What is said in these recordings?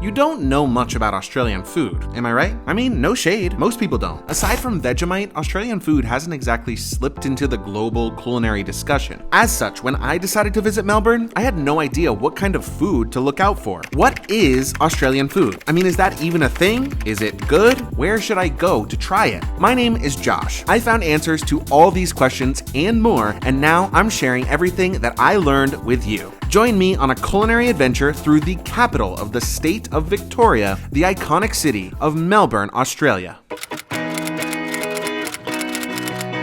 You don't know much about Australian food, am I right? I mean, no shade, most people don't. Aside from Vegemite, Australian food hasn't exactly slipped into the global culinary discussion. As such, when I decided to visit Melbourne, I had no idea what kind of food to look out for. What is Australian food? I mean, is that even a thing? Is it good? Where should I go to try it? My name is Josh. I found answers to all these questions and more, and now I'm sharing everything that I learned with you. Join me on a culinary adventure through the capital of the state of Victoria, the iconic city of Melbourne, Australia.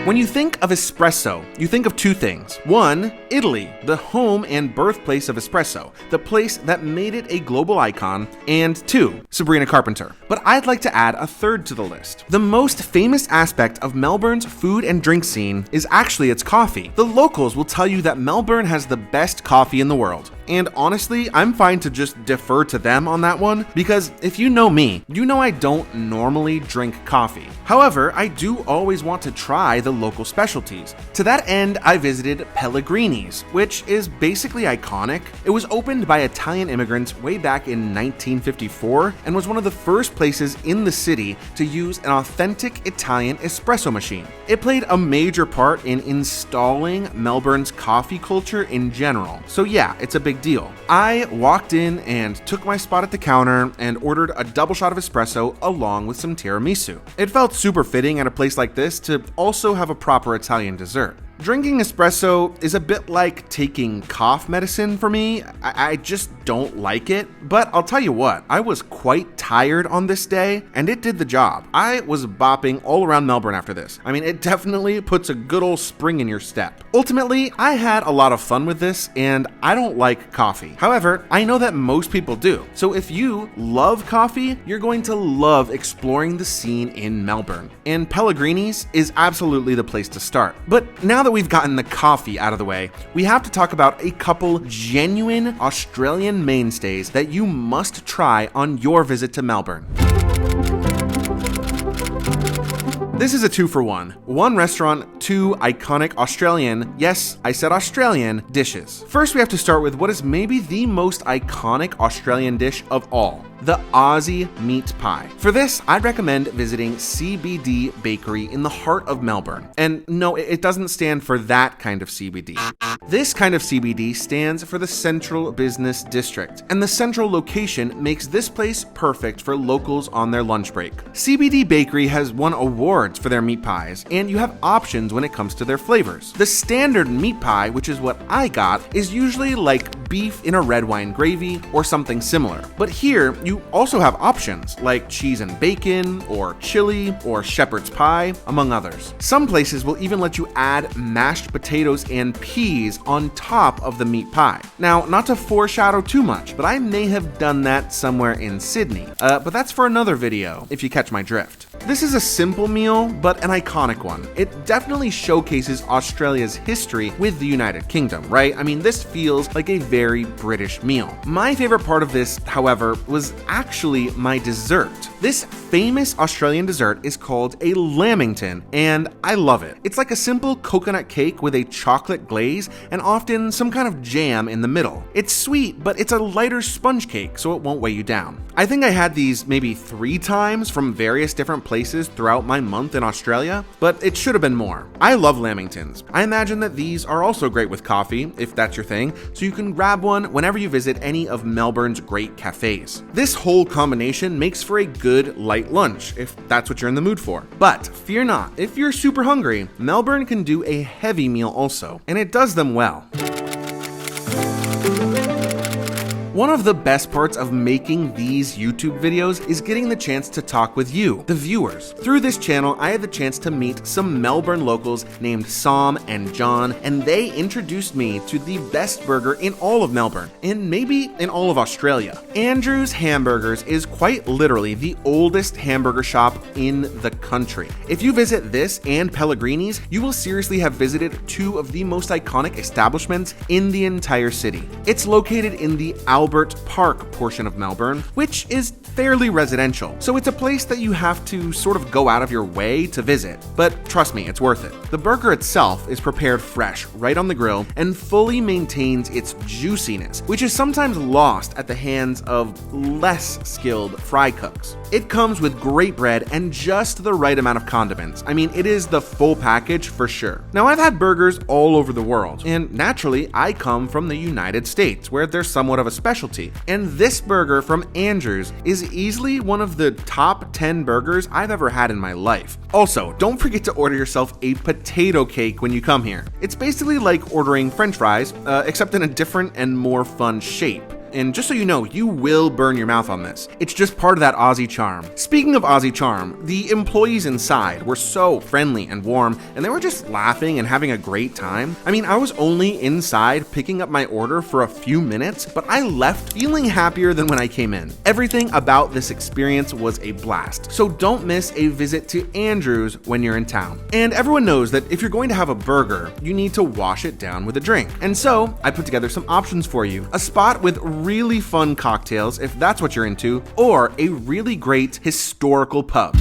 When you think of espresso, you think of two things. One, Italy, the home and birthplace of espresso, the place that made it a global icon, and two, Sabrina Carpenter. But I'd like to add a third to the list. The most famous aspect of Melbourne's food and drink scene is actually its coffee. The locals will tell you that Melbourne has the best coffee in the world. And honestly, I'm fine to just defer to them on that one, because if you know me, you know I don't normally drink coffee. However, I do always want to try the local specialties. To that end, I visited Pellegrini's, which is basically iconic. It was opened by Italian immigrants way back in 1954 and was one of the first places in the city to use an authentic Italian espresso machine. It played a major part in installing Melbourne's coffee culture in general. So yeah, it's a big deal. I walked in and took my spot at the counter and ordered a double shot of espresso along with some tiramisu. It felt super fitting at a place like this to also have a proper Italian dessert. Drinking espresso is a bit like taking cough medicine for me. I just don't like it, but I'll tell you what, I was quite tired on this day and it did the job. I was bopping all around Melbourne after this. I mean, it definitely puts a good old spring in your step. Ultimately, I had a lot of fun with this and I don't like coffee. However, I know that most people do. So if you love coffee, you're going to love exploring the scene in Melbourne. And Pellegrini's is absolutely the place to start. But now that we've gotten the coffee out of the way, we have to talk about a couple genuine Australian mainstays that you must try on your visit to Melbourne. This is a 2-for-1. One restaurant, two iconic Australian, yes, I said Australian, dishes. First, we have to start with what is maybe the most iconic Australian dish of all, the Aussie meat pie. For this, I'd recommend visiting CBD Bakery in the heart of Melbourne. And no, it doesn't stand for that kind of CBD. This kind of CBD stands for the Central Business District, and the central location makes this place perfect for locals on their lunch break. CBD Bakery has won awards for their meat pies, and you have options when it comes to their flavors. The standard meat pie, which is what I got, is usually like beef in a red wine gravy or something similar. But here, you also have options like cheese and bacon, or chili, or shepherd's pie, among others. Some places will even let you add mashed potatoes and peas on top of the meat pie. Now, not to foreshadow too much, but I may have done that somewhere in Sydney. But that's for another video, if you catch my drift. This is a simple meal, but an iconic one. It definitely showcases Australia's history with the United Kingdom, right? I mean, this feels like a very British meal. My favorite part of this, however, was actually my dessert. This famous Australian dessert is called a lamington, and I love it. It's like a simple coconut cake with a chocolate glaze and often some kind of jam in the middle. It's sweet, but it's a lighter sponge cake, so it won't weigh you down. I think I had these maybe 3 times from various different places throughout my month in Australia, but it should have been more. I love lamingtons. I imagine that these are also great with coffee, if that's your thing, so you can grab one whenever you visit any of Melbourne's great cafes. This whole combination makes for a good light lunch, if that's what you're in the mood for. But fear not, if you're super hungry, Melbourne can do a heavy meal also, and it does them well. One of the best parts of making these YouTube videos is getting the chance to talk with you, the viewers. Through this channel, I had the chance to meet some Melbourne locals named Sam and John, and they introduced me to the best burger in all of Melbourne, and maybe in all of Australia. Andrew's Hamburgers is quite literally the oldest hamburger shop in the country. If you visit this and Pellegrini's, you will seriously have visited 2 of the most iconic establishments in the entire city. It's located in the Albert Park portion of Melbourne, which is fairly residential, so it's a place that you have to sort of go out of your way to visit. But trust me, it's worth it. The burger itself is prepared fresh, right on the grill, and fully maintains its juiciness, which is sometimes lost at the hands of less skilled fry cooks. It comes with great bread and just the right amount of condiments. I mean, it is the full package for sure. Now, I've had burgers all over the world, and naturally, I come from the United States, where they're somewhat of a specialty. And this burger from Andrew's is easily one of the top 10 burgers I've ever had in my life. Also, don't forget to order yourself a potato cake when you come here. It's basically like ordering French fries, except in a different and more fun shape. And just so you know, you will burn your mouth on this. It's just part of that Aussie charm. Speaking of Aussie charm, the employees inside were so friendly and warm, and they were just laughing and having a great time. I mean, I was only inside picking up my order for a few minutes, but I left feeling happier than when I came in. Everything about this experience was a blast, so don't miss a visit to Andrew's when you're in town. And everyone knows that if you're going to have a burger, you need to wash it down with a drink. And so I put together some options for you. A spot with really fun cocktails, if that's what you're into, or a really great historical pub.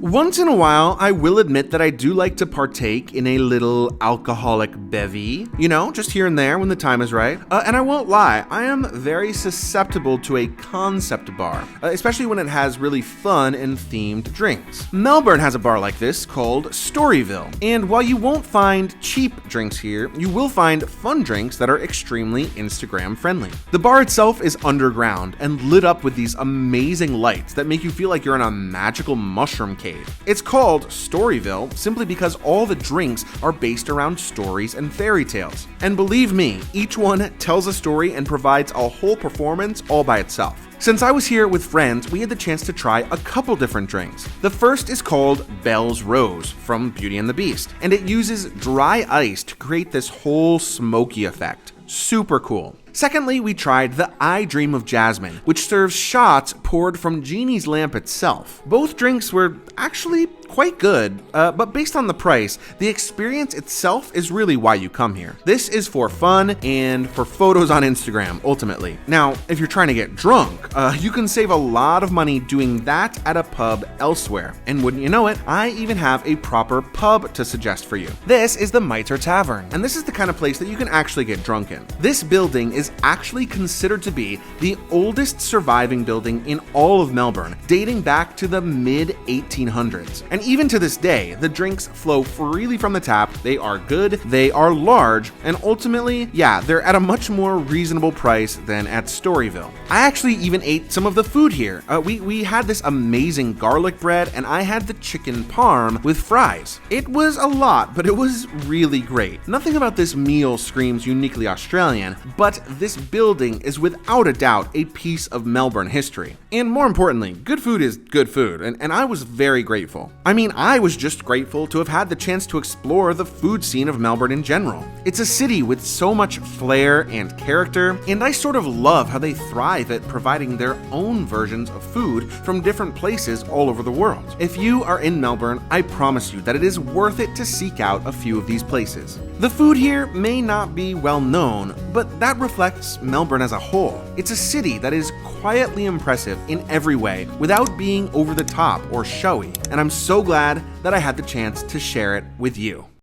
Once in a while, I will admit that I do like to partake in a little alcoholic bevy, you know, just here and there when the time is right. And I won't lie, I am very susceptible to a concept bar, especially when it has really fun and themed drinks. Melbourne has a bar like this called Storyville, and while you won't find cheap drinks here, you will find fun drinks that are extremely Instagram friendly. The bar itself is underground and lit up with these amazing lights that make you feel like you're in a magical mushroom cave. It's called Storyville simply because all the drinks are based around stories and fairy tales. And believe me, each one tells a story and provides a whole performance all by itself. Since I was here with friends, we had the chance to try a couple different drinks. The first is called Belle's Rose from Beauty and the Beast, and it uses dry ice to create this whole smoky effect. Super cool. Secondly, we tried the I Dream of Jasmine, which serves shots poured from Genie's lamp itself. Both drinks were actually quite good, but based on the price, the experience itself is really why you come here. This is for fun and for photos on Instagram, ultimately. Now, if you're trying to get drunk, you can save a lot of money doing that at a pub elsewhere. And wouldn't you know it, I even have a proper pub to suggest for you. This is the Mitre Tavern, and this is the kind of place that you can actually get drunk in. This building is actually considered to be the oldest surviving building in all of Melbourne, dating back to the mid-1800s. And even to this day, the drinks flow freely from the tap, they are good, they are large, and ultimately, yeah, they're at a much more reasonable price than at Storyville. I actually even ate some of the food here. We had this amazing garlic bread, and I had the chicken parm with fries. It was a lot, but it was really great. Nothing about this meal screams uniquely Australian, but this building is without a doubt a piece of Melbourne history. And more importantly, good food is good food, and I was very grateful. I mean, I was just grateful to have had the chance to explore the food scene of Melbourne in general. It's a city with so much flair and character, and I sort of love how they thrive at providing their own versions of food from different places all over the world. If you are in Melbourne, I promise you that it is worth it to seek out a few of these places. The food here may not be well known, but that reflects Melbourne as a whole. It's a city that is quietly impressive in every way without being over the top or showy, and I'm so glad that I had the chance to share it with you.